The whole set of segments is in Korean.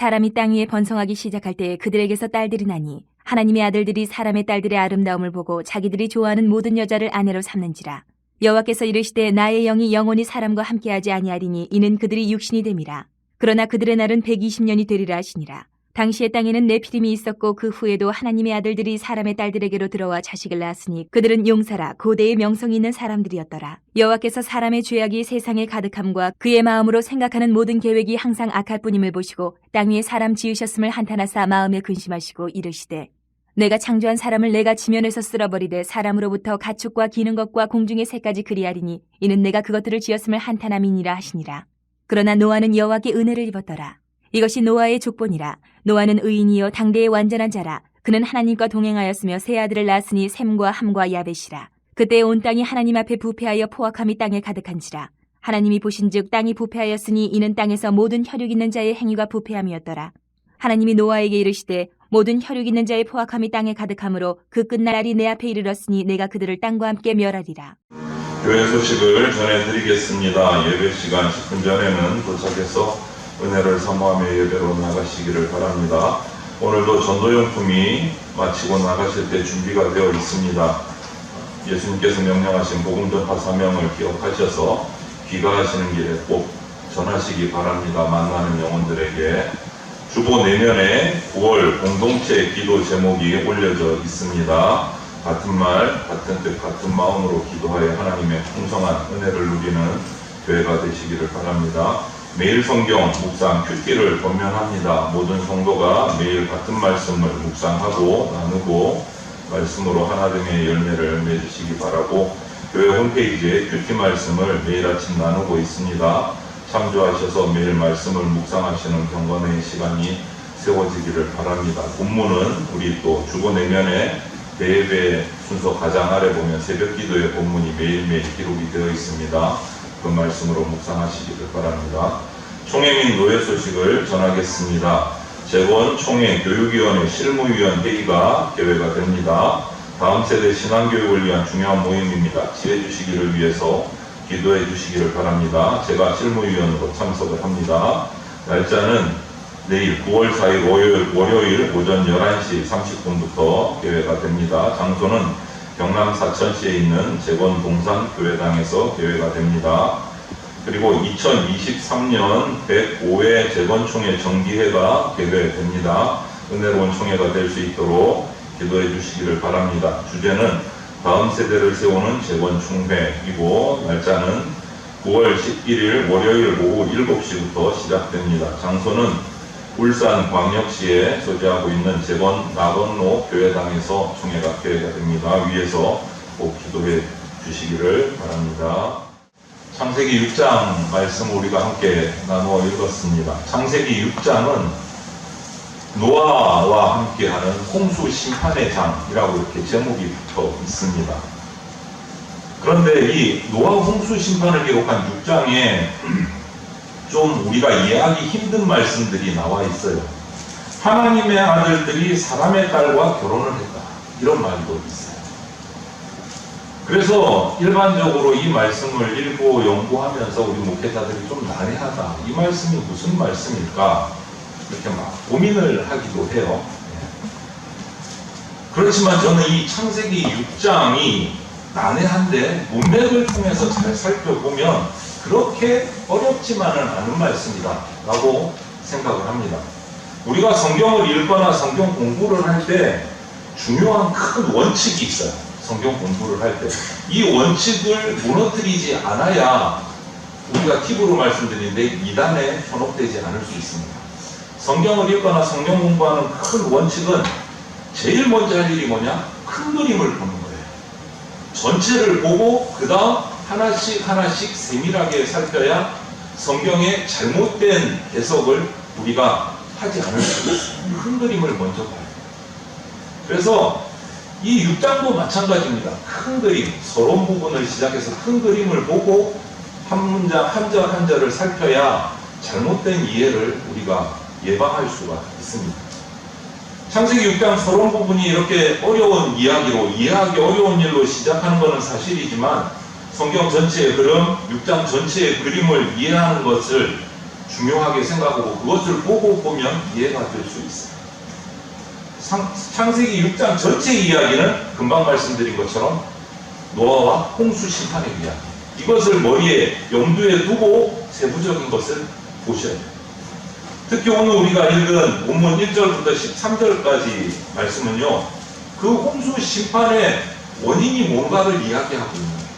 사람이 땅 위에 번성하기 시작할 때 그들에게서 딸들이 나니 하나님의 아들들이 사람의 딸들의 아름다움을 보고 자기들이 좋아하는 모든 여자를 아내로 삼는지라. 여호와께서 이르시되 나의 영이 영원히 사람과 함께하지 아니하리니 이는 그들이 육신이 됨이라. 그러나 그들의 날은 120년이 되리라 하시니라. 당시의 땅에는 네피림이 있었고 그 후에도 하나님의 아들들이 사람의 딸들에게로 들어와 자식을 낳았으니 그들은 용사라 고대의 명성이 있는 사람들이었더라. 여호와께서 사람의 죄악이 세상에 가득함과 그의 마음으로 생각하는 모든 계획이 항상 악할 뿐임을 보시고 땅 위에 사람 지으셨음을 한탄하사 마음에 근심하시고 이르시되 내가 창조한 사람을 내가 지면에서 쓸어버리되 사람으로부터 가축과 기는 것과 공중의 새까지 그리하리니 이는 내가 그것들을 지었음을 한탄함이니라 하시니라. 그러나 노아는 여호와께 은혜를 입었더라. 이것이 노아의 족본이라. 노아는 의인이요 당대의 완전한 자라. 그는 하나님과 동행하였으며 세 아들을 낳았으니 셈과 함과 야벳이라. 그때 온 땅이 하나님 앞에 부패하여 포악함이 땅에 가득한지라. 하나님이 보신즉 땅이 부패하였으니 이는 땅에서 모든 혈육 있는 자의 행위가 부패함이었더라. 하나님이 노아에게 이르시되 모든 혈육 있는 자의 포악함이 땅에 가득하므로 그 끝날이 내 앞에 이르렀으니 내가 그들을 땅과 함께 멸하리라. 교회 소식을 전해드리겠습니다. 예배 시간 10분 전에는 도착해서 은혜를 사모하며 예배로 나가시기를 바랍니다. 오늘도 전도용품이 마치고 나가실 때 준비가 되어 있습니다. 예수님께서 명령하신 복음 전파 사명을 기억하셔서 귀가하시는 길에 꼭 전하시기 바랍니다. 만나는 영혼들에게. 주보 내면에 9월 공동체 기도 제목이 올려져 있습니다. 같은 말, 같은 뜻, 같은 마음으로 기도하여 하나님의 풍성한 은혜를 누리는 교회가 되시기를 바랍니다. 매일 성경 묵상 큐티를 권면합니다. 모든 성도가 매일 같은 말씀을 묵상하고 나누고 말씀으로 하나님의 열매를 맺으시기 바라고 교회 홈페이지에 큐티 말씀을 매일 아침 나누고 있습니다. 참조하셔서 매일 말씀을 묵상하시는 경건의 시간이 세워지기를 바랍니다. 본문은 우리 또 주보 내면에 대예배 순서 가장 아래 보면 새벽 기도의 본문이 매일매일 기록이 되어 있습니다. 그 말씀으로 묵상하시기를 바랍니다. 총회 및 노예 소식을 전하겠습니다. 재건 총회 교육위원회 실무위원 회의가 개회가 됩니다. 다음 세대 신앙교육을 위한 중요한 모임입니다. 지혜 주시기를 위해서 기도해 주시기를 바랍니다. 제가 실무위원으로 참석을 합니다. 날짜는 내일 9월 4일 월요일 오전 11시 30분부터 개회가 됩니다. 장소는 경남 사천시에 있는 재건동산교회당에서 개회가 됩니다. 그리고 2023년 105회 재건총회 정기회가 개회됩니다. 은혜로운 총회가 될 수 있도록 기도해 주시기를 바랍니다. 주제는 다음 세대를 세우는 재건총회이고 날짜는 9월 11일 월요일 오후 7시부터 시작됩니다. 장소는 울산광역시에 소재하고 있는 재건 나건로 교회당에서 총회가 개회가 됩니다. 위에서 꼭 기도해 주시기를 바랍니다. 창세기 6장 말씀을 우리가 함께 나누어 읽었습니다. 창세기 6장은 노아와 함께하는 홍수 심판의 장이라고 이렇게 제목이 붙어 있습니다. 그런데 이 노아 홍수 심판을 기록한 6장에 좀 우리가 이해하기 힘든 말씀들이 나와 있어요. 하나님의 아들들이 사람의 딸과 결혼을 했다. 이런 말도 있어요. 그래서 일반적으로 이 말씀을 읽고 연구하면서 우리 목회자들이 좀 난해하다. 이 말씀이 무슨 말씀일까? 이렇게 막 고민을 하기도 해요. 그렇지만 저는 이 창세기 6장이 난해한데 문맥을 통해서 잘 살펴보면 그렇게 어렵지만은 않은 말씀이다 라고 생각을 합니다. 우리가 성경을 읽거나 성경 공부를 할 때 중요한 큰 원칙이 있어요. 성경 공부를 할 때 이 원칙을 무너뜨리지 않아야 우리가 팁으로 말씀드리는데 이단에 현혹되지 않을 수 있습니다. 성경을 읽거나 성경 공부하는 큰 원칙은 제일 먼저 할 일이 뭐냐? 큰 그림을 보는 거예요. 전체를 보고 그 다음 하나씩 세밀하게 살펴야 성경의 잘못된 해석을 우리가 하지 않을 수 있어요. 큰 그림을 먼저 봐요. 그래서 이 6장도 마찬가지입니다. 큰 그림, 서론 부분을 시작해서 큰 그림을 보고 한 문장 한 절 한 절을 살펴야 잘못된 이해를 우리가 예방할 수가 있습니다. 창세기 6장 서론 부분이 이렇게 어려운 이야기로 이해하기 어려운 일로 시작하는 것은 사실이지만 성경 전체의 그림, 6장 전체의 그림을 이해하는 것을 중요하게 생각하고 그것을 보고 보면 이해가 될 수 있어요. 창세기 6장 전체 이야기는 금방 말씀드린 것처럼 노아와 홍수 심판의 이야기. 이것을 머리에 염두에 두고 세부적인 것을 보셔야 돼요. 특히 오늘 우리가 읽은 본문 1절부터 13절까지 말씀은요, 그 홍수 심판의 원인이 뭔가를 이야기하고 있는 거예요.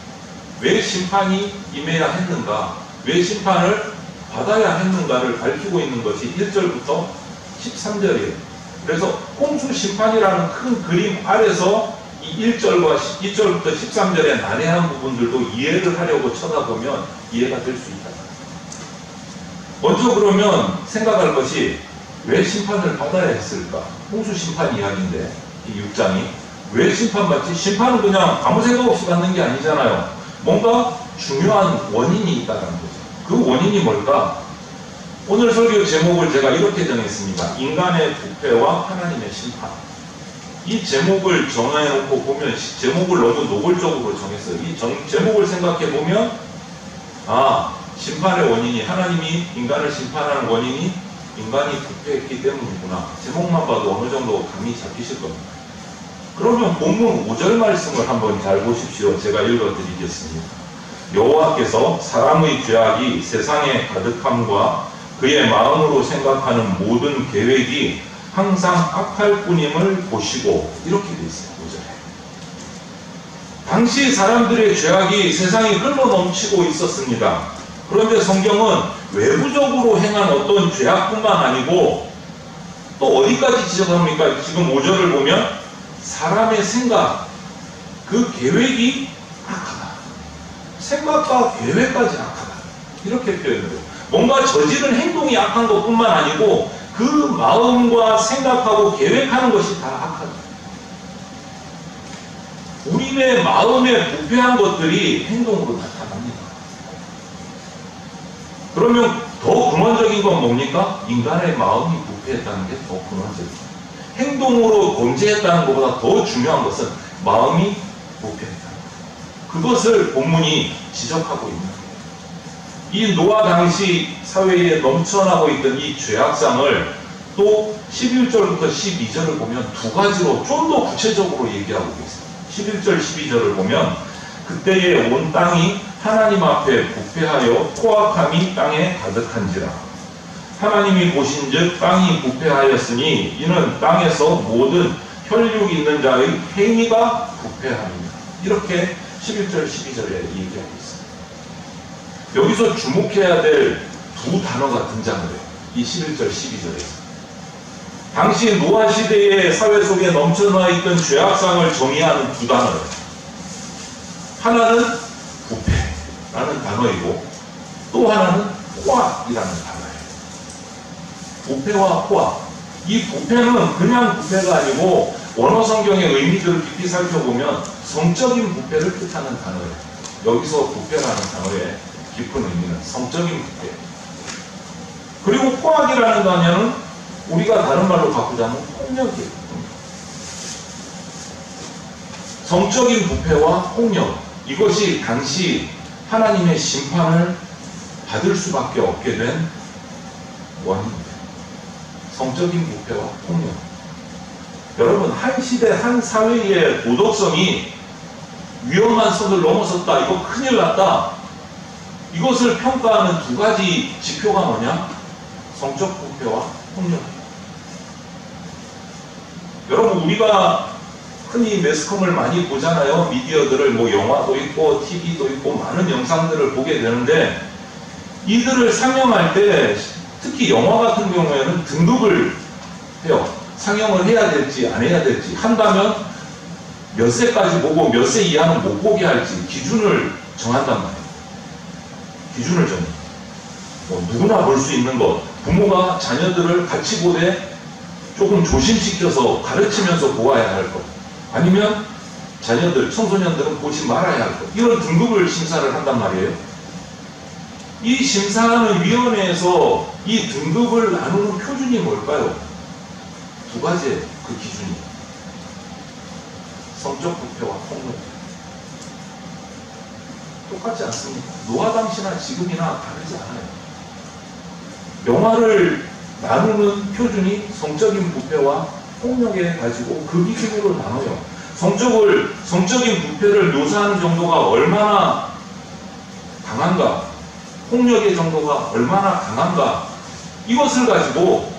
왜 심판이 임해야 했는가, 왜 심판을 받아야 했는가를 밝히고 있는 것이 1절부터 13절이에요. 그래서 홍수 심판이라는 큰 그림 아래서 이 1절과 2절부터 13절의 난해한 부분들도 이해를 하려고 쳐다보면 이해가 될 수 있다. 먼저 그러면 생각할 것이 왜 심판을 받아야 했을까? 홍수 심판 이야기인데 이 6장이 왜 심판받지? 심판은 그냥 아무 생각 없이 받는 게 아니잖아요. 뭔가 중요한 원인이 있다는 거죠. 그 원인이 뭘까? 오늘 설교 제목을 제가 이렇게 정했습니다. 인간의 부패와 하나님의 심판. 이 제목을 정해놓고 보면 제목을 너무 노골적으로 정했어요. 이 제목을 생각해 보면 심판의 원인이 하나님이 인간을 심판하는 원인이 인간이 부패했기 때문이구나. 제목만 봐도 어느 정도 감이 잡히실 겁니다. 그러면 본문 5절 말씀을 한번 잘 보십시오. 제가 읽어드리겠습니다. 여호와께서 사람의 죄악이 세상에 가득함과 그의 마음으로 생각하는 모든 계획이 항상 악할 뿐임을 보시고, 이렇게 되어 있어요. 5절에. 당시 사람들의 죄악이 세상에 흘러넘치고 있었습니다. 그런데 성경은 외부적으로 행한 어떤 죄악뿐만 아니고 또 어디까지 지적합니까? 지금 5절을 보면 사람의 생각, 그 계획이 악하다. 생각과 계획까지 악하다. 이렇게 표현해요. 뭔가 저지른 행동이 악한 것뿐만 아니고 그 마음과 생각하고 계획하는 것이 다 악하다. 우리의 마음에 부패한 것들이 행동으로 나타납니다. 그러면 더 근원적인 건 뭡니까? 인간의 마음이 부패했다는 게 더 근원적입니다. 행동으로 범죄했다는 것보다 더 중요한 것은 마음이 부패했다. 그것을 본문이 지적하고 있는 거예요. 이 노아 당시 사회에 넘쳐나고 있던 이 죄악상을 또 11절부터 12절을 보면 두 가지로 좀 더 구체적으로 얘기하고 있어요. 11절, 12절을 보면 그때에 온 땅이 하나님 앞에 부패하여 포악함이 땅에 가득한지라. 하나님이 보신즉 땅이 부패하였으니 이는 땅에서 모든 혈육 있는 자의 행위가 부패함이다. 이렇게 11절, 12절에 얘기하고 있어요. 여기서 주목해야 될 두 단어가 등장을 해요. 이 11절, 12절에서. 당시 노아 시대의 사회 속에 넘쳐나 있던 죄악상을 정의하는 두 단어예요. 하나는 부패라는 단어이고 또 하나는 포악이라는 단어예요. 부패와 포악. 이 부패는 그냥 부패가 아니고 원어 성경의 의미들을 깊이 살펴보면 성적인 부패를 뜻하는 단어예요. 여기서 부패라는 단어의 깊은 의미는 성적인 부패. 그리고 포악이라는 단어는 우리가 다른 말로 바꾸자면 폭력이에요. 성적인 부패와 폭력, 이것이 당시 하나님의 심판을 받을 수밖에 없게 된 원인입니다. 성적인 부패와 폭력. 여러분, 한 시대 한 사회의 도덕성이 위험한 선을 넘어섰다, 이거 큰일 났다, 이것을 평가하는 두 가지 지표가 뭐냐? 성적 부패와 폭력이에요. 여러분, 우리가 흔히 매스컴을 많이 보잖아요. 미디어들을, 뭐 영화도 있고 TV도 있고 많은 영상들을 보게 되는데, 이들을 상영할 때 특히 영화 같은 경우에는 등급을 해요. 상영을 해야 될지 안 해야 될지, 한다면 몇 세까지 보고 몇 세 이하는 못 보게 할지 기준을 정한단 말이에요. 기준을 정해요. 뭐 누구나 볼 수 있는 것, 부모가 자녀들을 같이 보되 조금 조심시켜서 가르치면서 보아야 할 것, 아니면 자녀들, 청소년들은 보지 말아야 할 것, 이런 등급을 심사를 한단 말이에요. 이 심사하는 위원회에서 이 등급을 나누는 표준이 뭘까요? 두 가지의 그 기준이 성적 부패와 폭력. 똑같지 않습니까? 노아 당시나 지금이나 다르지 않아요. 영화를 나누는 표준이 성적인 부패와 폭력에 가지고 그 기준으로 나눠요. 성적인 부패를 묘사하는 정도가 얼마나 강한가, 폭력의 정도가 얼마나 강한가, 이것을 가지고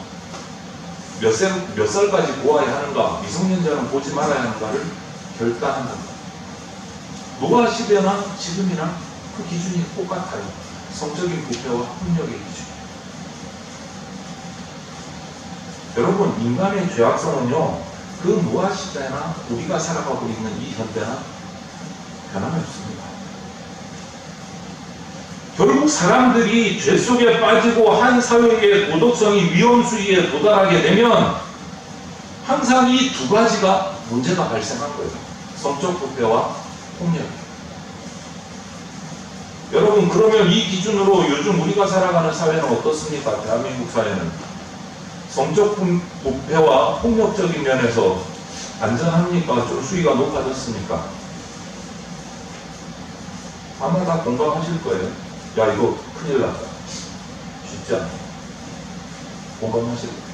몇 살까지 보아야 하는가, 미성년자는 보지 말아야 하는가를 결단한다. 노아 시대나 지금이나 그 기준이 똑같아요. 성적인 부패와 폭력의 기준. 여러분, 인간의 죄악성은요, 그 노아 시대나 우리가 살아가고 있는 이 현대나 변함이 없습니다. 결국 사람들이 죄 속에 빠지고 한 사회의 도덕성이 위험 수위에 도달하게 되면 항상 이 두 가지가 문제가 발생한 거예요. 성적 부패와 폭력. 여러분, 그러면 이 기준으로 요즘 우리가 살아가는 사회는 어떻습니까? 대한민국 사회는 성적 부패와 폭력적인 면에서 안전합니까? 좀 수위가 높아졌습니까? 아마 다 공감하실 거예요. 야, 이거 큰일 났다. 쉽지 않아. 공감하실 거예요.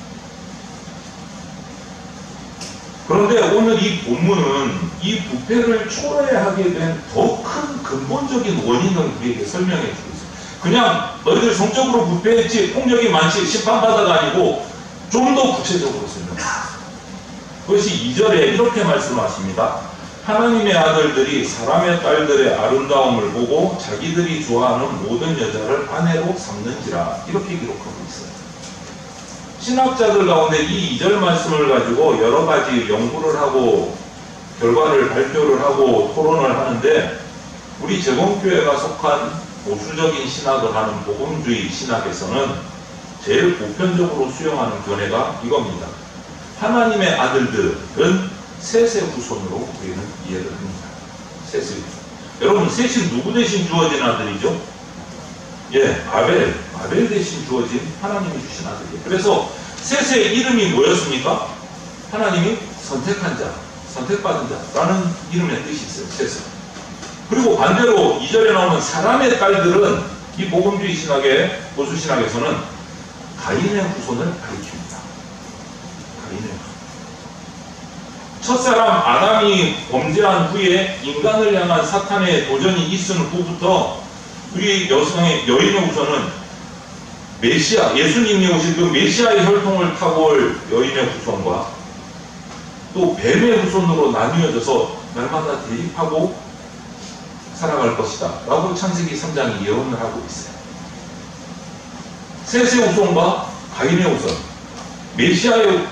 그런데 오늘 이 본문은 이 부패를 초래하게 된 더 큰 근본적인 원인을 우리에게 설명해 주고 있어요. 그냥 너희들 성적으로 부패했지, 폭력이 많지, 심판받아가 아니고 좀 더 구체적으로 설명해요. 그것이 2절에 이렇게 말씀하십니다. 하나님의 아들들이 사람의 딸들의 아름다움을 보고 자기들이 좋아하는 모든 여자를 아내로 삼는지라, 이렇게 기록하고 있어요. 신학자들 가운데 이 2절 말씀을 가지고 여러 가지 연구를 하고 결과를 발표를 하고 토론을 하는데, 우리 재봉교회가 속한 보수적인 신학을 하는 복음주의 신학에서는 제일 보편적으로 수용하는 견해가 이겁니다. 하나님의 아들들은 셋의 후손으로 우리는 이해를 합니다. 셋의 후손. 여러분, 셋이 누구 대신 주어진 아들이죠? 예, 아벨 대신 주어진 하나님이 주신 아들이에요. 그래서 셋의 이름이 뭐였습니까? 하나님이 선택한 자, 선택받은 자라는 이름의 뜻이 있어요. 셋은. 그리고 반대로 2절에 나오는 사람의 딸들은 이 복음주의 신학의 보수 신학에서는 가인의 후손을 가리킵니다. 가인의 후손. 첫사람 아담이 범죄한 후에 인간을 향한 사탄의 도전이 있은 후부터 우리 여인의 후손은 메시아, 예수님이 오실 그 메시아의 혈통을 타고 올 여인의 후손과 또 뱀의 후손으로 나뉘어져서 날마다 대립하고 살아갈 것이다 라고 창세기 3장이 예언을 하고 있어요. 셋의 후손과 가인의 후손, 메시아의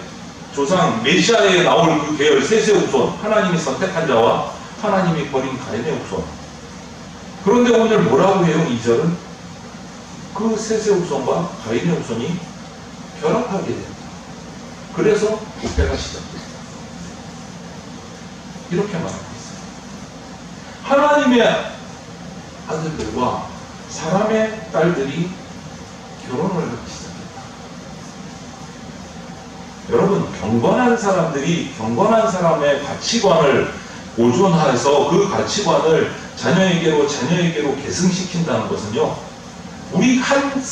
조상, 메시아에 나올 그 계열 셋의 후손, 하나님이 선택한 자와 하나님이 버린 가인의 후손. 그런데 오늘 뭐라고 해요? 2절은 그 셋의 후손과 가인의 후손이 결합하게 됩니다. 그래서 부패가 시작됩니다. 이렇게 말하고 있어요. 하나님의 아들들과 사람의 딸들이 결혼을 하기 시작했다. 여러분, 경건한 사람들이 경건한 사람의 가치관을 보존해서 그 가치관을 자녀에게로 계승시킨다는 것은요, 우리 한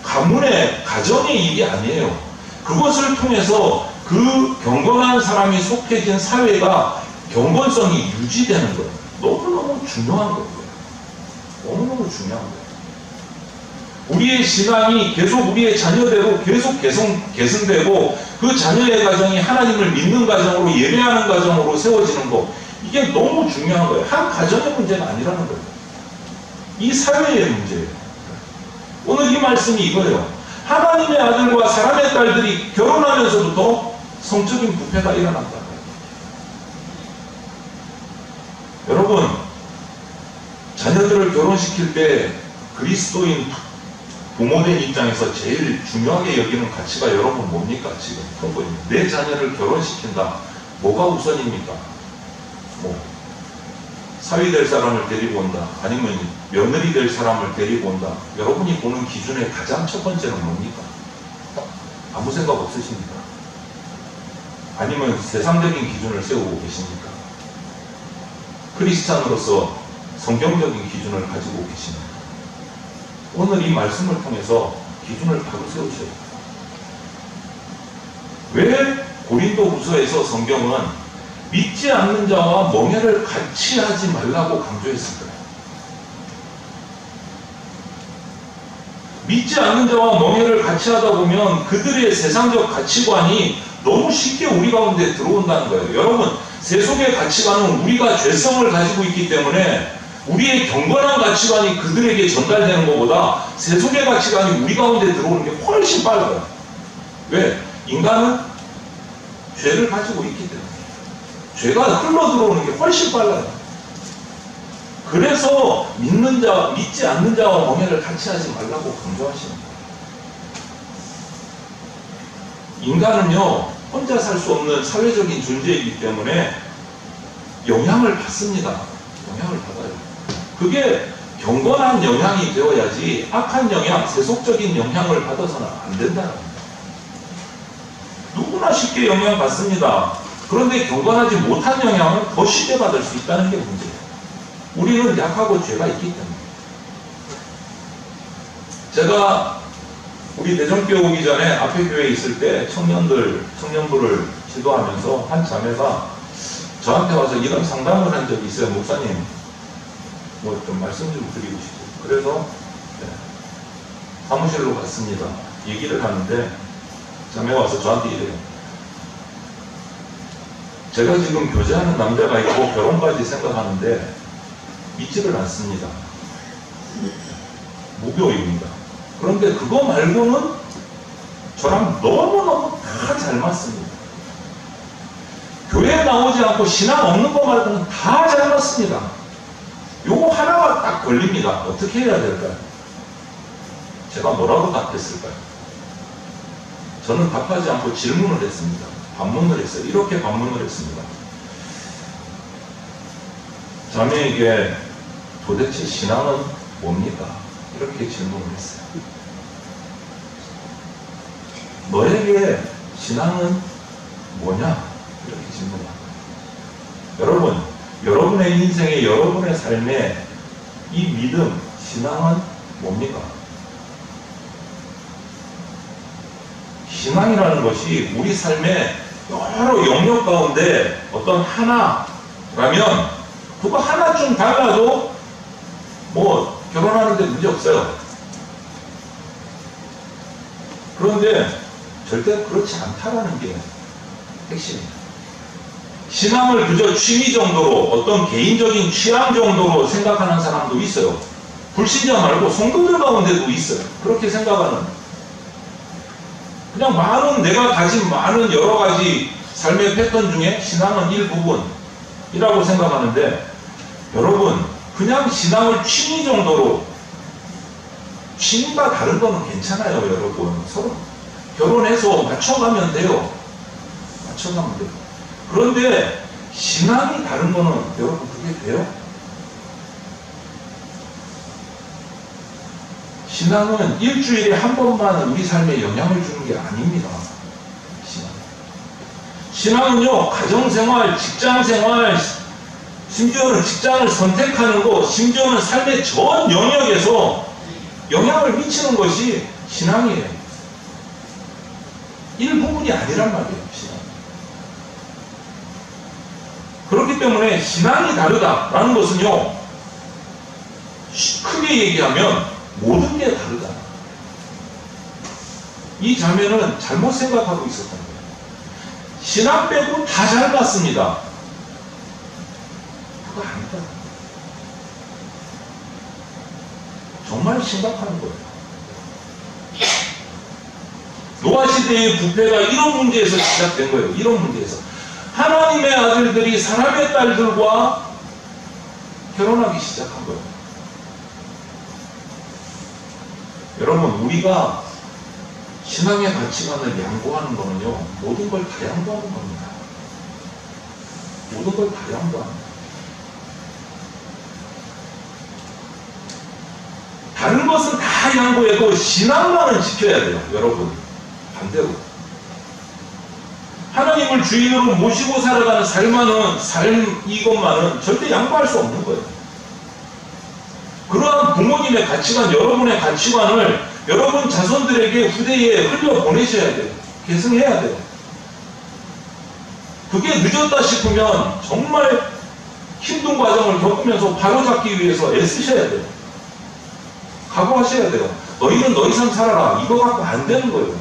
가문의 가정의 일이 아니에요. 그것을 통해서 그 경건한 사람이 속해진 사회가 경건성이 유지되는 거예요. 너무너무 중요한 거예요. 너무너무 중요한 거예요. 우리의 신앙이 계속 우리의 자녀대로 계속 계승되고 그 자녀의 가정이 하나님을 믿는 가정으로, 예배하는 가정으로 세워지는 거, 이게 너무 중요한 거예요. 한 가정의 문제가 아니라는 거예요. 이 사회의 문제예요. 오늘 이 말씀이 이거예요. 하나님의 아들과 사람의 딸들이 결혼하면서부터 성적인 부패가 일어난다. 여러분, 자녀들을 결혼시킬 때 그리스도인 부모된 입장에서 제일 중요하게 여기는 가치가 여러분 뭡니까? 지금 선보입니다. 내 자녀를 결혼시킨다. 뭐가 우선입니까? 사위 될 사람을 데리고 온다. 아니면 며느리 될 사람을 데리고 온다. 여러분이 보는 기준의 가장 첫 번째는 뭡니까? 아무 생각 없으십니까? 아니면 세상적인 기준을 세우고 계십니까? 크리스찬으로서 성경적인 기준을 가지고 계십니까? 오늘 이 말씀을 통해서 기준을 바로 세우셔야 돼요. 왜 고린도후서에서 성경은 믿지 않는 자와 멍해를 같이 하지 말라고 강조했을까요? 믿지 않는 자와 멍해를 같이 하다 보면 그들의 세상적 가치관이 너무 쉽게 우리 가운데 들어온다는 거예요. 여러분, 세속의 가치관은 우리가 죄성을 가지고 있기 때문에 우리의 경건한 가치관이 그들에게 전달되는 것보다 세속의 가치관이 우리 가운데 들어오는 게 훨씬 빨라요. 왜? 인간은 죄를 가지고 있기 때문에 죄가 흘러 들어오는 게 훨씬 빨라요. 그래서 믿지 않는 자와 멍해를 같이 하지 말라고 강조하시는 거예요. 인간은요, 혼자 살 수 없는 사회적인 존재이기 때문에 영향을 받습니다. 영향을 받아요. 그게 경건한 영향이 되어야지 악한 영향, 세속적인 영향을 받아서는 안 된다는 겁니다. 누구나 쉽게 영향받습니다. 그런데 경건하지 못한 영향은 더 쉽게 받을 수 있다는 게 문제예요. 우리는 약하고 죄가 있기 때문에. 제가 우리 대전교회 오기 전에 앞에 교회에 있을 때 청년부를 지도하면서 한 자매가 저한테 와서 이런 상담을 한 적이 있어요. 목사님, 뭐 좀 말씀 좀 드리고 싶고. 그래서 사무실로 갔습니다. 얘기를 하는데 자매가 와서 저한테 이래요. 제가 지금 교제하는 남자가 있고 결혼까지 생각하는데 믿지를 않습니다. 무교입니다. 그런데 그거 말고는 저랑 너무너무 다 잘 맞습니다. 교회에 나오지 않고 신앙 없는 거 말고는 다 잘 맞습니다. 요거 하나가 딱 걸립니다. 어떻게 해야 될까요? 제가 뭐라고 답했을까요? 저는 답하지 않고 질문을 했습니다. 반문을 했어요. 이렇게 반문을 했습니다. 자매에게 도대체 신앙은 뭡니까? 이렇게 질문을 했어요. 너에게 신앙은 뭐냐? 이렇게 질문합니다. 여러분, 여러분의 인생에, 여러분의 삶에 이 믿음, 신앙은 뭡니까? 신앙이라는 것이 우리 삶의 여러 영역 가운데 어떤 하나라면 그거 하나쯤 달라도 뭐 결혼하는데 문제 없어요. 그런데 절대 그렇지 않다라는 게 핵심입니다. 신앙을 그저 취미 정도로 어떤 개인적인 취향 정도로 생각하는 사람도 있어요. 불신자 말고 성도들 가운데도 있어요. 그렇게 생각하는. 그냥 내가 가진 많은 여러 가지 삶의 패턴 중에 신앙은 일부분이라고 생각하는데 여러분, 그냥 신앙을 취미 정도로, 취미가 다른 거는 괜찮아요. 여러분, 서로 결혼해서 맞춰가면 돼요. 맞춰가면 돼요. 그런데 신앙이 다른 거는 여러분 그게 돼요? 신앙은 일주일에 한 번만 우리 삶에 영향을 주는 게 아닙니다. 신앙은요, 가정생활, 직장생활, 심지어는 직장을 선택하는 것, 심지어는 삶의 전 영역에서 영향을 미치는 것이 신앙이에요. 일부분이 아니란 말이에요, 신앙. 그렇기 때문에 신앙이 다르다라는 것은요, 크게 얘기하면 모든 게 다르다. 이 자매는 잘못 생각하고 있었던 거예요. 신앙 빼고 다 잘 맞습니다. 그거 아니다. 정말 심각한 거예요. 노아 시대의 부패가 이런 문제에서 시작된 거예요. 이런 문제에서. 하나님의 아들들이 사람의 딸들과 결혼하기 시작한 거예요. 여러분, 우리가 신앙의 가치관을 양보하는 거는요, 모든 걸 다 양보하는 겁니다. 모든 걸 다 양보합니다. 다른 것은 다 양보해도 신앙만은 지켜야 돼요, 여러분. 반대로. 하나님을 주인으로 모시고 살아가는 삶 이것만은 절대 양보할 수 없는 거예요. 그러한 부모님의 가치관, 여러분의 가치관을 여러분 자손들에게 후대에 흘려보내셔야 돼요. 계승해야 돼요. 그게 늦었다 싶으면 정말 힘든 과정을 겪으면서 바로잡기 위해서 애쓰셔야 돼요. 각오하셔야 돼요. 너희는 너 이상 살아라. 이거 갖고 안 되는 거예요.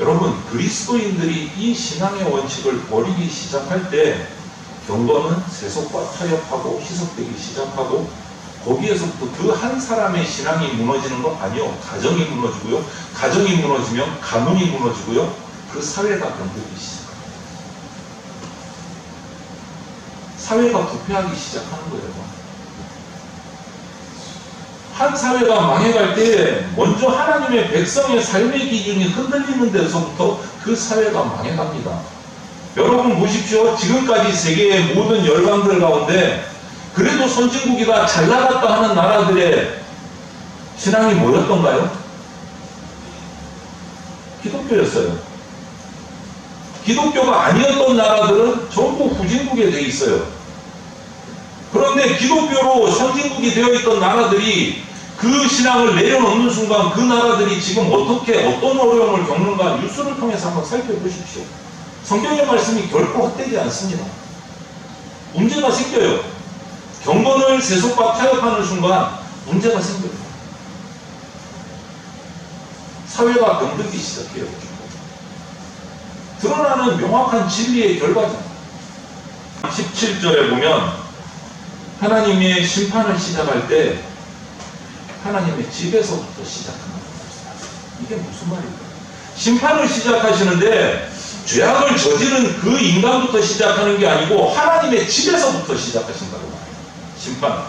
여러분, 그리스도인들이 이 신앙의 원칙을 버리기 시작할 때 경건은 세속과 타협하고 희석되기 시작하고 거기에서부터 그 한 사람의 신앙이 무너지는 거 아니요. 가정이 무너지고요. 가정이 무너지면 가문이 무너지고요. 그 사회가 병들기 시작합니다. 사회가 부패하기 시작하는 거예요. 한 사회가 망해갈 때 먼저 하나님의 백성의 삶의 기준이 흔들리는 데서부터 그 사회가 망해갑니다. 여러분 보십시오. 지금까지 세계의 모든 열강들 가운데 그래도 선진국이다 잘 나갔다 하는 나라들의 신앙이 뭐였던가요? 기독교였어요. 기독교가 아니었던 나라들은 전부 후진국에 돼 있어요. 그런데 기독교로 선진국이 되어 있던 나라들이 그 신앙을 내려놓는 순간 그 나라들이 지금 어떻게 어떤 어려움을 겪는가 뉴스를 통해서 한번 살펴보십시오. 성경의 말씀이 결코 헛되지 않습니다. 문제가 생겨요. 경건을 세속과 타협하는 순간 문제가 생겨요. 사회가 병들기 시작해요. 드러나는 명확한 진리의 결과죠. 17절에 보면 하나님의 심판을 시작할 때 하나님의 집에서부터 시작한다고 말씀하세요. 이게 무슨 말일까요? 심판을 시작하시는데 죄악을 저지른 그 인간부터 시작하는 게 아니고 하나님의 집에서부터 시작하신다고 말해요. 심판.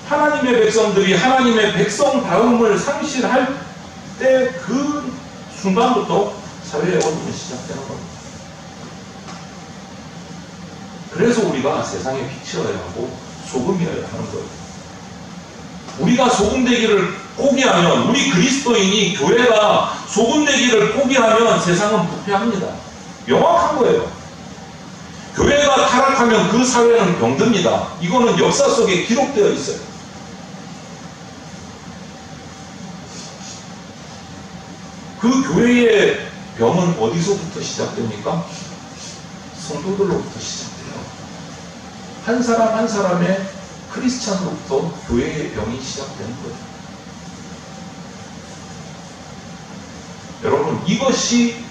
하나님의 백성들이 하나님의 백성다움을 상실할 때 그 순간부터 사회의 어둠이 시작되는 겁니다. 그래서 우리가 세상의 빛이어야 하고 소금이어야 하는 거예요. 우리가 소금되기를 포기하면, 우리 그리스도인이 교회가 소금되기를 포기하면 세상은 부패합니다. 명확한 거예요. 교회가 타락하면 그 사회는 병듭니다. 이거는 역사 속에 기록되어 있어요. 그 교회의 병은 어디서부터 시작됩니까? 성도들로부터 시작돼요. 한 사람 한 사람의 크리스찬으로부터 교회의 병이 시작되는 거예요. 여러분, 이것이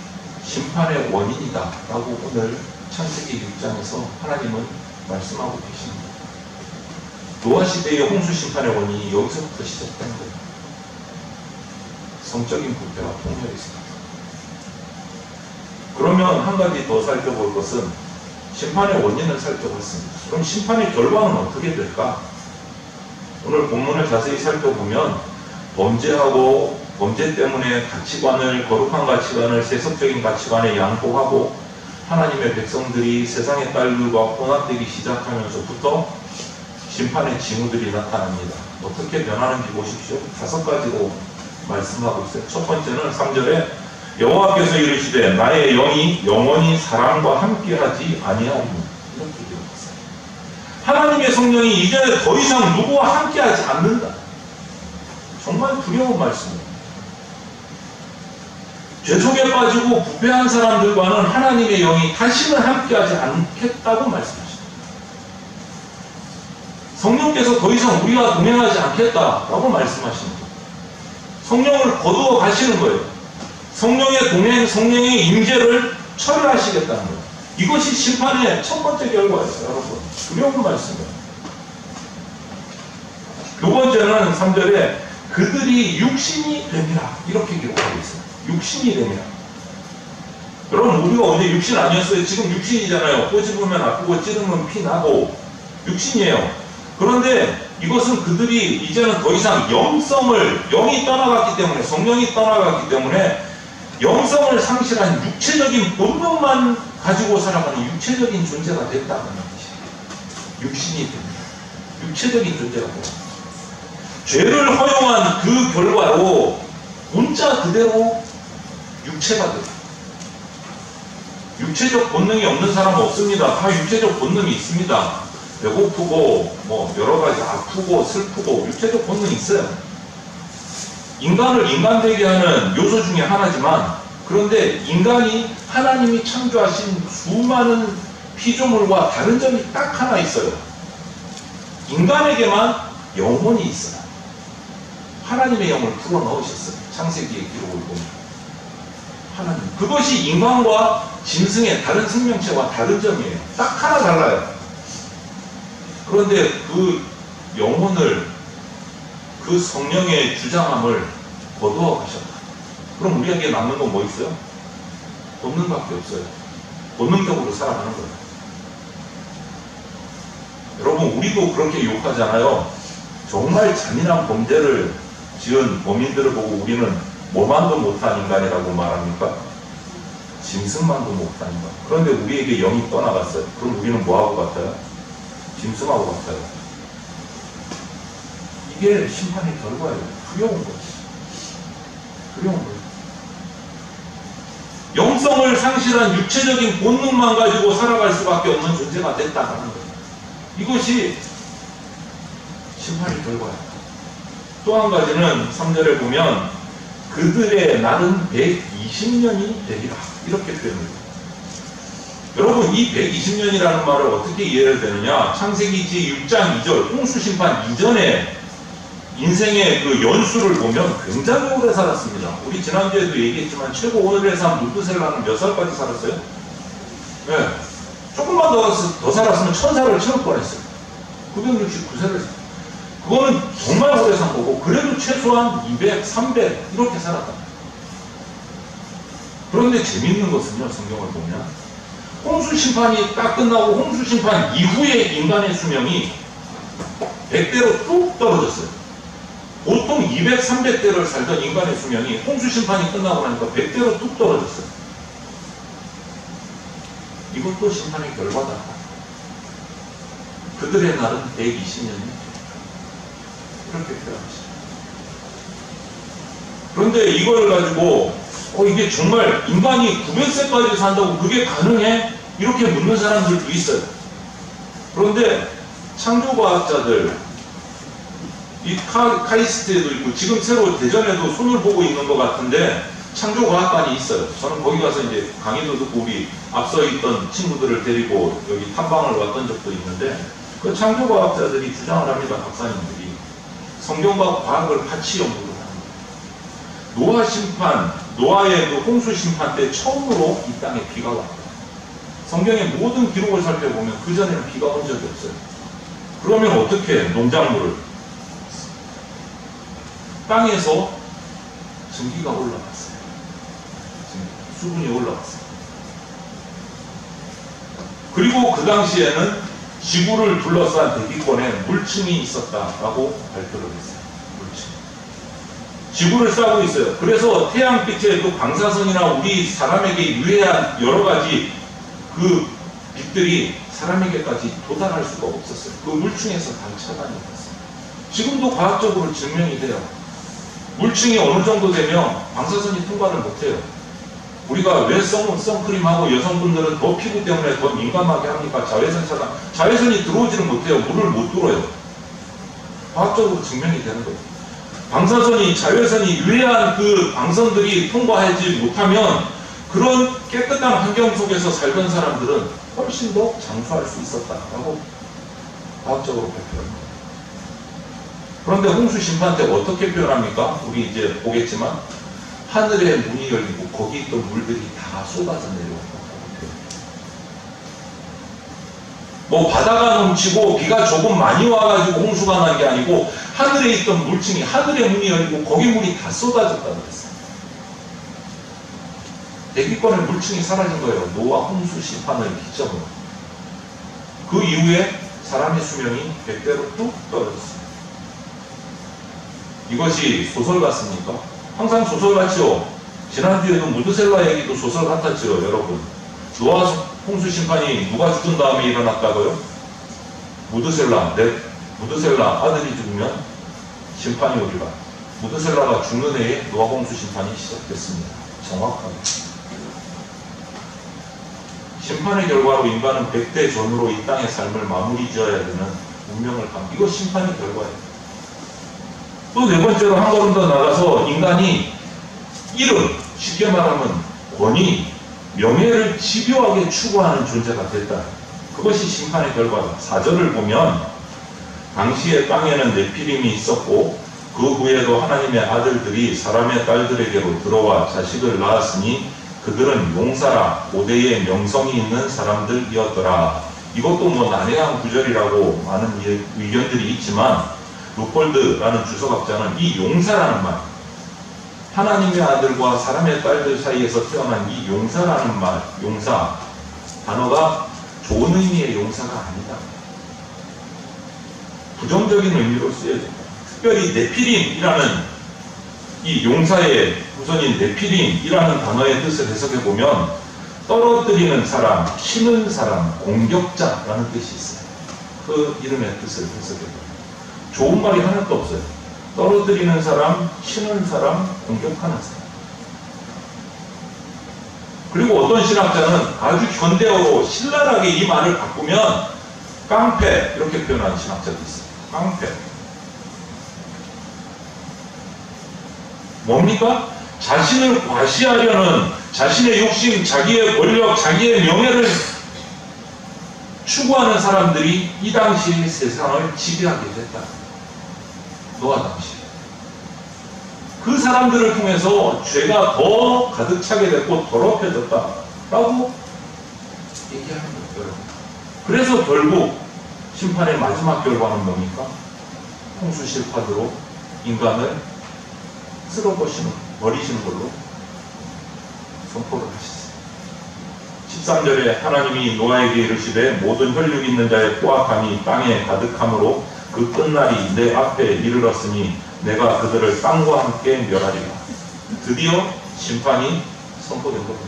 심판의 원인이다 라고 오늘 창세기 6장에서 하나님은 말씀하고 계십니다. 노아 시대의 홍수 심판의 원인이 여기서부터 시작되는 거예요. 성적인 부패와 폭력이 있습니다. 그러면 한 가지 더 살펴볼 것은 심판의 원인을 살펴봤습니다. 그럼 심판의 결과는 어떻게 될까? 오늘 본문을 자세히 살펴보면 범죄하고 범죄 때문에 가치관을, 거룩한 가치관을 세속적인 가치관에 양보하고 하나님의 백성들이 세상의 딸들과 혼합되기 시작하면서부터 심판의 징후들이 나타납니다. 어떻게 변하는지 보십시오. 5가지로 말씀하고 있어요. 첫 번째는 3절에 여호와께서 이르시되 나의 영이 영원히 사람과 함께하지 아니하리니, 이렇게 기록했어요. 하나님의 성령이 이제 더 이상 누구와 함께하지 않는다. 정말 두려운 말씀입니다. 죄 속에 빠지고 부패한 사람들과는 하나님의 영이 다시는 함께하지 않겠다고 말씀하십니다. 성령께서 더 이상 우리와 동행하지 않겠다라고 말씀하십니다. 성령을 거두어 가시는 거예요. 성령의 동행, 성령의 임재를 철회하시겠다는 거예요. 이것이 심판의 첫 번째 결과였어요. 여러분, 두려운 말씀이에요. 두 번째는 3절에 그들이 육신이 됨이라, 이렇게 기록하고 있어요. 육신이 됨이라. 여러분, 우리가 어제 육신 아니었어요? 지금 육신이잖아요. 꼬집으면 아프고 찌르면 피 나고 육신이에요. 그런데 이것은 그들이 이제는 더 이상 영이 떠나갔기 때문에, 성령이 떠나갔기 때문에 영성을 상실한 육체적인 본능만 가지고 살아가는 육체적인 존재가 됐다는 것이에요. 육신이 됩니다. 육체적인 존재가 됩니다. 죄를 허용한 그 결과로 문자 그대로 육체가 돼요. 육체적 본능이 없는 사람은 없습니다. 다 육체적 본능이 있습니다. 배고프고 뭐 여러 가지 아프고 슬프고 육체적 본능이 있어요. 인간을 인간되게 하는 요소 중에 하나지만, 그런데 인간이 하나님이 창조하신 수많은 피조물과 다른 점이 딱 하나 있어요. 인간에게만 영혼이 있어요. 하나님의 영을 불어넣으셨어요. 창세기의 기록을 보면 하나님, 그것이 인간과 짐승의 다른 생명체와 다른 점이에요. 딱 하나 달라요. 그런데 그 영혼을, 그 성령의 주장함을 거두어 가셨다. 그럼 우리에게 남는 건 뭐 있어요? 본능밖에 없어요. 본능적으로 살아가는 거예요. 여러분, 우리도 그렇게 욕하잖아요. 정말 잔인한 범죄를 지은 범인들을 보고 우리는 뭐만도 못한 인간이라고 말합니까? 짐승만도 못한 인간. 그런데 우리에게 영이 떠나갔어요. 그럼 우리는 뭐하고 같아요? 짐승하고 같아요. 이게 심판의 결과예요. 두려운 거지. 두려운 거예요. 영성을 상실한 육체적인 본능만 가지고 살아갈 수밖에 없는 존재가 됐다는 거예요. 이것이 심판의 결과예요. 또 한 가지는 3절에 보면 그들의 날은 120년이 되리라, 이렇게 표현합니다. 여러분, 이 120년이라는 말을 어떻게 이해를 되느냐? 창세기 6장 2절 홍수심판 이전에 인생의 그 연수를 보면 굉장히 오래 살았습니다. 우리 지난주에도 얘기했지만 최고 오늘의 삶 무드셀라는 몇 살까지 살았어요? 네. 조금만 더 살았으면 1000살을 채울 뻔했어요. 969세를. 그거는 정말 오래 산 거고, 그래도 최소한 200, 300 이렇게 살았다. 그런데 재밌는 것은요, 성경을 보면 홍수 심판이 딱 끝나고 홍수 심판 이후에 인간의 수명이 100대로 뚝 떨어졌어요. 보통 200, 300대를 살던 인간의 수명이 홍수 심판이 끝나고 나니까 100대로 뚝 떨어졌어요. 이것도 심판의 결과다. 그들의 날은 120년이 이렇게 표현하시죠. 그런데 이걸 가지고 이게 정말 인간이 900세까지 산다고 그게 가능해? 이렇게 묻는 사람들도 있어요. 그런데 창조과학자들, 이 카이스트에도 있고 지금 새로 대전에도 손을 보고 있는 것 같은데 창조과학관이 있어요. 저는 거기 가서 이제 강의도 듣고 우리 앞서 있던 친구들을 데리고 여기 탐방을 왔던 적도 있는데, 그 창조과학자들이 주장을 합니다. 박사님들이 성경과 과학을 같이 연구를 합니다. 노아 심판, 노아의 그 홍수 심판 때 처음으로 이 땅에 비가 왔다. 성경의 모든 기록을 살펴보면 그 전에는 비가 온 적이 없어요. 그러면 어떻게 해? 농작물을 땅에서 증기가 올라갔어요. 수분이 올라갔어요. 그리고 그 당시에는 지구를 둘러싼 대기권에 물층이 있었다라고 발표를 했어요. 물층. 지구를 싸고 있어요. 그래서 태양빛의 그 방사선이나 우리 사람에게 유해한 여러 가지 그 빛들이 사람에게까지 도달할 수가 없었어요. 그 물층에서 다 차단이 됐어요. 지금도 과학적으로 증명이 돼요. 물층이 어느 정도 되면 방사선이 통과를 못해요. 우리가 왜 선크림하고 여성분들은 더 피부 때문에 더 민감하게 합니까? 자외선 차단. 자외선이 들어오지는 못해요. 물을 못 들어요. 과학적으로 증명이 되는 거예요. 방사선이, 자외선이 유해한 그 방선들이 통과하지 못하면 그런 깨끗한 환경 속에서 살던 사람들은 훨씬 더 장수할 수 있었다라고 과학적으로 발표합니다. 그런데 홍수 심판 때 어떻게 표현합니까? 우리 이제 보겠지만 하늘의 문이 열리고 거기 있던 물들이 다 쏟아져 내려온다고 표현합니다. 뭐 바다가 넘치고 비가 조금 많이 와가지고 홍수가 난 게 아니고 하늘에 있던 물층이, 하늘의 문이 열리고 거기 물이 다 쏟아졌다고 그랬어요. 대기권의 물층이 사라진 거예요. 노아 홍수 심판을 기점으로. 그 이후에 사람의 수명이 100대로 뚝 떨어졌어요. 이것이 소설 같습니까? 항상 소설 같죠? 지난주에도 무드셀라 얘기도 소설 같았죠, 여러분. 노아 홍수 심판이 누가 죽은 다음에 일어났다고요? 무드셀라 아들이 죽으면 심판이 오리라. 무드셀라가 죽는 해에 노아 홍수 심판이 시작됐습니다. 정확하게. 심판의 결과로 인간은 100대 전으로 이 땅의 삶을 마무리 지어야 되는 운명을 감. 이거 심판의 결과예요. 또 네 번째로 한 걸음 더 나가서 인간이 이름, 쉽게 말하면 권위, 명예를 집요하게 추구하는 존재가 됐다. 그것이 심판의 결과다. 4절을 보면 당시에 땅에는 네피림이 있었고 그 후에도 하나님의 아들들이 사람의 딸들에게로 들어와 자식을 낳았으니 그들은 용사라 고대의 명성이 있는 사람들이었더라. 이것도 뭐 난해한 구절이라고 많은 의견들이 있지만 루폴드라는 주석학자는 이 용사라는 말, 하나님의 아들과 사람의 딸들 사이에서 태어난 이 용사라는 말, 용사 단어가 좋은 의미의 용사가 아니다. 부정적인 의미로 쓰여집니다. 특별히 네피림이라는 이 용사의 후손인 네피림이라는 단어의 뜻을 해석해 보면 떨어뜨리는 사람, 치는 사람, 공격자라는 뜻이 있어요. 그 이름의 뜻을 해석해 보면 좋은 말이 하나도 없어요. 떨어뜨리는 사람, 치는 사람, 공격하는 사람. 그리고 어떤 신학자는 아주 현대어로 신랄하게 이 말을 바꾸면 깡패 이렇게 표현하는 신학자도 있어요. 깡패. 뭡니까? 자신을 과시하려는 자신의 욕심, 자기의 권력, 자기의 명예를 추구하는 사람들이 이 당시의 세상을 지배하게 됐다. 노아 당시. 그 사람들을 통해서 죄가 더 가득 차게 됐고 더럽혀졌다라고 얘기하는 거예요, 여러분. 그래서 결국 심판의 마지막 결과는 뭡니까? 홍수 실파드로 인간을 버리시는 걸로 선포를 하셨어요. 13절에 하나님이 노아에게 이르시되 모든 혈육 있는 자의 포악함이 땅에 가득함으로 그 끝날이 내 앞에 이르렀으니 내가 그들을 땅과 함께 멸하리라. 드디어 심판이 선포된 겁니다.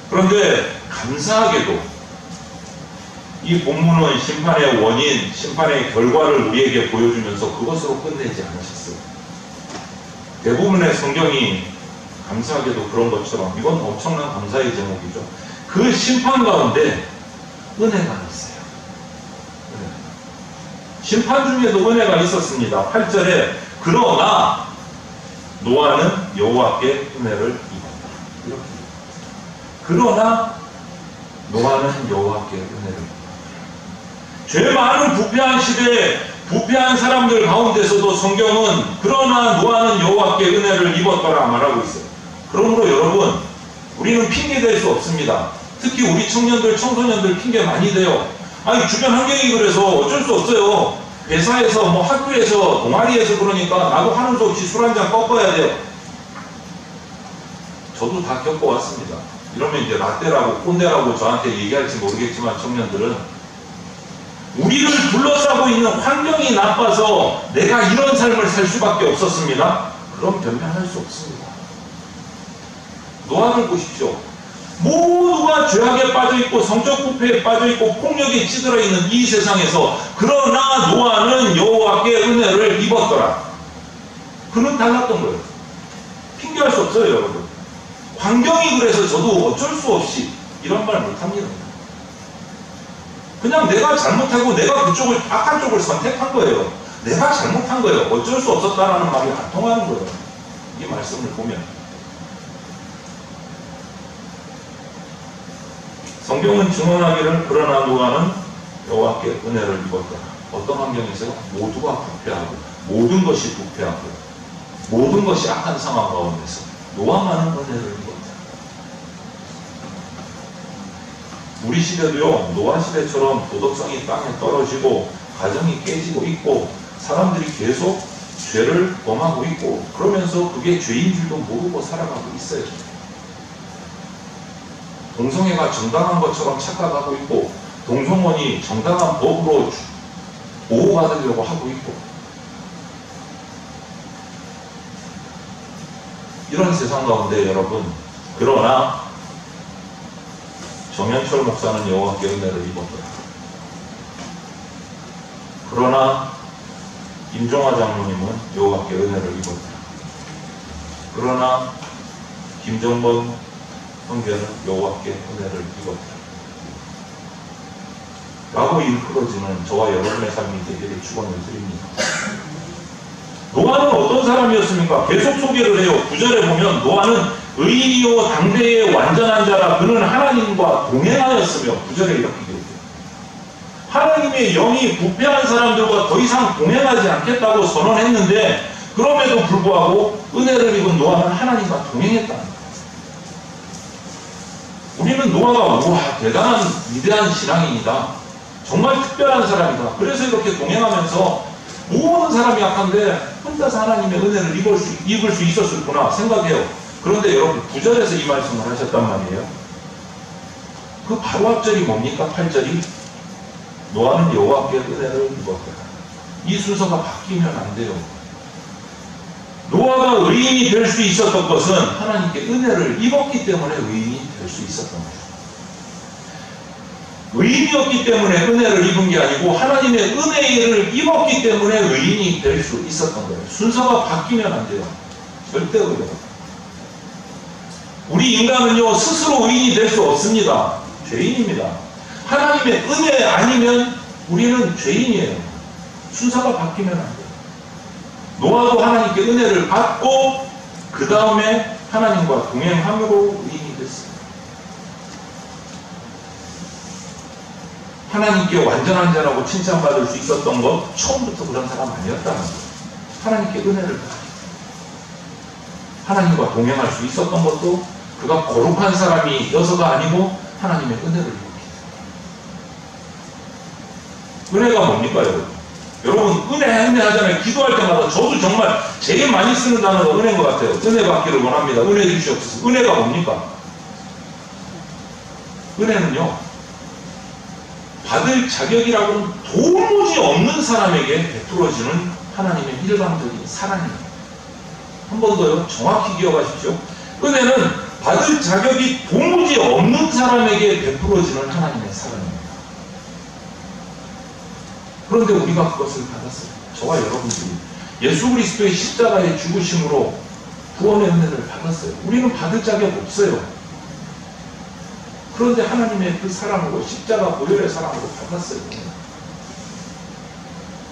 그런데 감사하게도 이 본문은 심판의 원인, 심판의 결과를 우리에게 보여주면서 그것으로 끝내지 않으셨어요. 대부분의 성경이 감사하게도 그런 것처럼 이건 엄청난 감사의 제목이죠. 그 심판 가운데 은혜가 있어요. 심판 중에도 은혜가 있었습니다. 8절에 그러나 노아는 여호와께 은혜를 입었다. 이렇게. 그러나 노아는 여호와께 은혜를 입었다. 죄 많은 부패한 시대에 부패한 사람들 가운데서도 성경은 그러나 노아는 여호와께 은혜를 입었더라 말하고 있어요. 그러므로 여러분, 우리는 핑계 댈 수 없습니다. 특히 우리 청년들, 청소년들 핑계 많이 대요. 아니 주변 환경이 그래서 어쩔 수 없어요. 회사에서 뭐 학교에서 동아리에서 그러니까 나도 하는 수 없이 술 한잔 꺾어야 돼요. 저도 다 겪어왔습니다. 이러면 이제 라떼라고 꼰대라고 저한테 얘기할지 모르겠지만 청년들은 우리를 둘러싸고 있는 환경이 나빠서 내가 이런 삶을 살 수밖에 없었습니다. 그럼 변명할 수 없습니다. 노아를 보십시오. 모두가 죄악에 빠져있고 성적 부패에 빠져있고 폭력에 찌들어 있는 이 세상에서 그러나 노아는 여호와께 은혜를 입었더라. 그는 달랐던 거예요. 핑계할 수 없어요, 여러분. 환경이 그래서 저도 어쩔 수 없이 이런 말 못합니다. 그냥 내가 잘못하고 내가 그쪽을 악한 쪽을 선택한 거예요. 내가 잘못한 거예요. 어쩔 수 없었다라는 말이 안 통하는 거예요. 이 말씀을 보면 성경은 증언하기를 그러나 노아는 여호와께 은혜를 입었다. 어떤 환경에서요? 모두가 부패하고 모든 것이 부패하고 모든 것이 악한 상황 가운데서 노아만은 은혜를 입었다. 우리 시대도요, 노아 시대처럼 도덕성이 땅에 떨어지고 가정이 깨지고 있고 사람들이 계속 죄를 범하고 있고 그러면서 그게 죄인 줄도 모르고 살아가고 있어요. 동성애가 정당한 것처럼 착각하고 있고 동성혼이 정당한 법으로 보호받으려고 하고 있고 이런 세상 가운데 여러분, 그러나 정현철 목사는 여호와께 은혜를 입었더라. 그러나 임종화 장로님은 여호와께 은혜를 입었더라. 그러나 김정범 형제는 여호와께 은혜를 입었다 라고 일컬어지는 저와 여러분의 삶이 되기를 축원을 드립니다. 노아는 어떤 사람이었습니까? 계속 소개를 해요. 9절에 보면 노아는 의인이요 당대의 완전한 자라 그는 하나님과 동행하였으며 9절에 이렇게 기록해요. 하나님의 영이 부패한 사람들과 더 이상 동행하지 않겠다고 선언했는데 그럼에도 불구하고 은혜를 입은 노아는 하나님과 동행했다는 거예요. 우리는 노아가 우와 대단한 위대한 신앙인이다. 정말 특별한 사람이다. 그래서 이렇게 동행하면서 모든 사람이 약한데 혼자서 하나님의 은혜를 입을 수 있었을구나 생각해요. 그런데 여러분 9절에서 이 말씀을 하셨단 말이에요. 그 바로 앞절이 뭡니까? 8절이 노아는 여호와께 은혜를 입었다. 이 순서가 바뀌면 안 돼요. 노아가 의인이 될 수 있었던 것은 하나님께 은혜를 입었기 때문에 의인이 될 수 있었던 거예요. 의인이었기 때문에 은혜를 입은 게 아니고 하나님의 은혜를 입었기 때문에 의인이 될 수 있었던 거예요. 순서가 바뀌면 안 돼요. 절대로요. 우리 인간은요 스스로 의인이 될 수 없습니다. 죄인입니다. 하나님의 은혜 아니면 우리는 죄인이에요. 순서가 바뀌면 안 돼요. 노아도 하나님께 은혜를 받고 그 다음에 하나님과 동행함으로 의인이 됐어요. 하나님께 완전한 자라고 칭찬받을 수 있었던 것 처음부터 그런 사람 아니었다는 거예요. 하나님께 은혜를 받았어요. 하나님과 동행할 수 있었던 것도 그가 거룩한 사람이어서가 아니고 하나님의 은혜를 입었기 때문에. 은혜가 뭡니까 여러분? 여러분 은혜 하잖아요. 기도할 때마다 저도 정말 제일 많이 쓰는 단어가 은혜인 것 같아요. 은혜 받기를 원합니다. 은혜 주시옵소서. 은혜가 뭡니까? 은혜는요 받을 자격이라고는 도무지 없는 사람에게 베풀어지는 하나님의 일방적인 사랑입니다. 한 번 더요. 정확히 기억하십시오. 은혜는 받을 자격이 도무지 없는 사람에게 베풀어지는 하나님의 사랑입니다. 그런데 우리가 그것을 받았어요. 저와 여러분들이 예수 그리스도의 십자가의 죽으심으로 구원의 은혜를 받았어요. 우리는 받을 자격 없어요. 그런데 하나님의 그 사랑으로 십자가 보혈의 사랑으로 받았어요.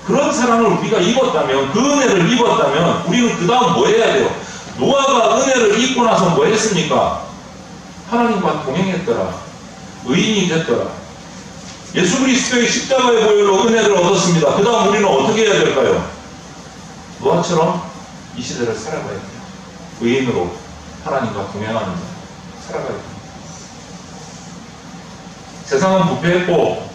그런 사랑을 우리가 입었다면 그 은혜를 입었다면 우리는 그 다음 뭐 해야 돼요? 노아가 은혜를 입고 나서 뭐 했습니까? 하나님과 동행했더라. 의인이 됐더라. 예수 그리스도의 십자가의 보혈로 은혜를 얻었습니다. 그 다음 우리는 어떻게 해야 될까요? 노아처럼 이 시대를 살아가야 돼요. 의인으로 하나님과 동행하는 자 살아가야 돼요. 세상은 부패했고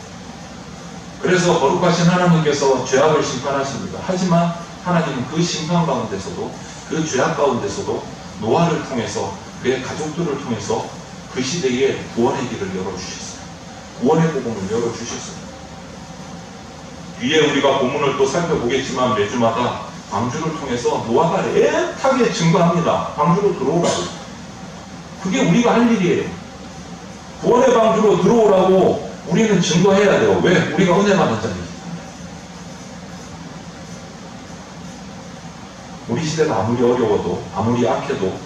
그래서 거룩하신 하나님께서 죄악을 심판하십니다. 하지만 하나님은 그 심판 가운데서도 그 죄악 가운데서도 노아를 통해서 그의 가족들을 통해서 그 시대에 구원의 길을 열어주셨어요. 구원의 복음을 열어주셨어요. 뒤에 우리가 본문을 또 살펴보겠지만 매주마다 방주를 통해서 노아가 애타게 증거합니다. 방주로 들어오라고. 그게 우리가 할 일이에요. 구원의 방주로 들어오라고 우리는 증거해야 돼요. 왜? 우리가 은혜 받은 자니까. 우리 시대가 아무리 어려워도 아무리 악해도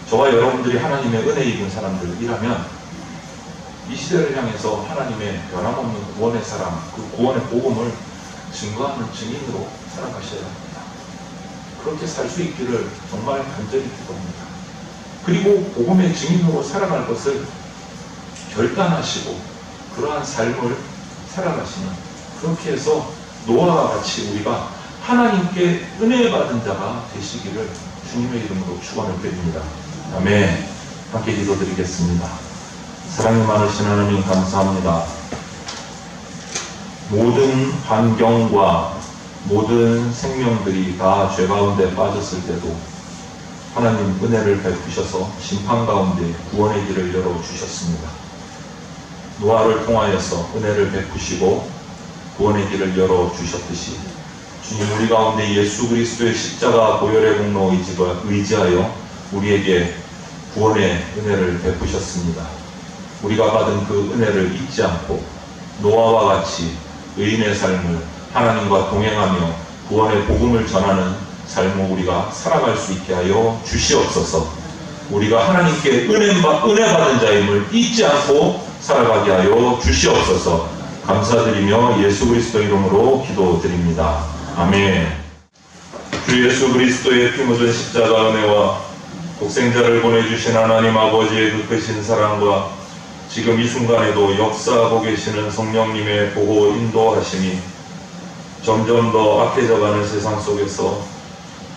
저와 여러분들이 하나님의 은혜 입은 사람들이라면 이 시대를 향해서 하나님의 변함없는 구원의 사랑, 그 구원의 복음을 증거하는 증인으로 살아가셔야 합니다. 그렇게 살 수 있기를 정말 간절히 기도합니다. 그리고 복음의 증인으로 살아갈 것을 결단하시고 그러한 삶을 살아가시는, 그렇게 해서 노아와 같이 우리가 하나님께 은혜 받은 자가 되시기를 주님의 이름으로 축원을 드립니다. 아멘. 함께 기도드리겠습니다. 사랑이 많으신 하나님 감사합니다. 모든 환경과 모든 생명들이 다 죄 가운데 빠졌을 때도 하나님 은혜를 베푸셔서 심판 가운데 구원의 길을 열어주셨습니다. 노아를 통하여서 은혜를 베푸시고 구원의 길을 열어주셨듯이 주님, 우리 가운데 예수 그리스도의 십자가 보혈의 공로 의지하여 우리에게 구원의 은혜를 베푸셨습니다. 우리가 받은 그 은혜를 잊지 않고 노아와 같이 의인의 삶을 하나님과 동행하며 구원의 복음을 전하는 삶을 우리가 살아갈 수 있게 하여 주시옵소서. 우리가 하나님께 은혜 받은 자임을 잊지 않고 살아가게 하여 주시옵소서. 감사드리며 예수 그리스도 이름으로 기도드립니다. 아멘. 주 예수 그리스도의 피 묻은 십자가 은혜와 독생자를 보내주신 하나님 아버지의 그 크신 사랑과 지금 이 순간에도 역사하고 계시는 성령님의 보호 인도하심이 점점 더 악해져가는 세상 속에서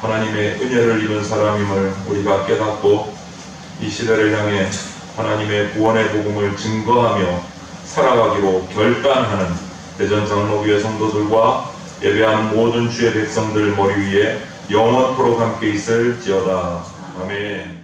하나님의 은혜를 입은 사람임을 우리가 깨닫고 이 시대를 향해 하나님의 구원의 복음을 증거하며 살아가기로 결단하는 대전 장로교회 성도들과 예배하는 모든 주의 백성들 머리 위에 영원토록 함께 있을지어다. 아멘.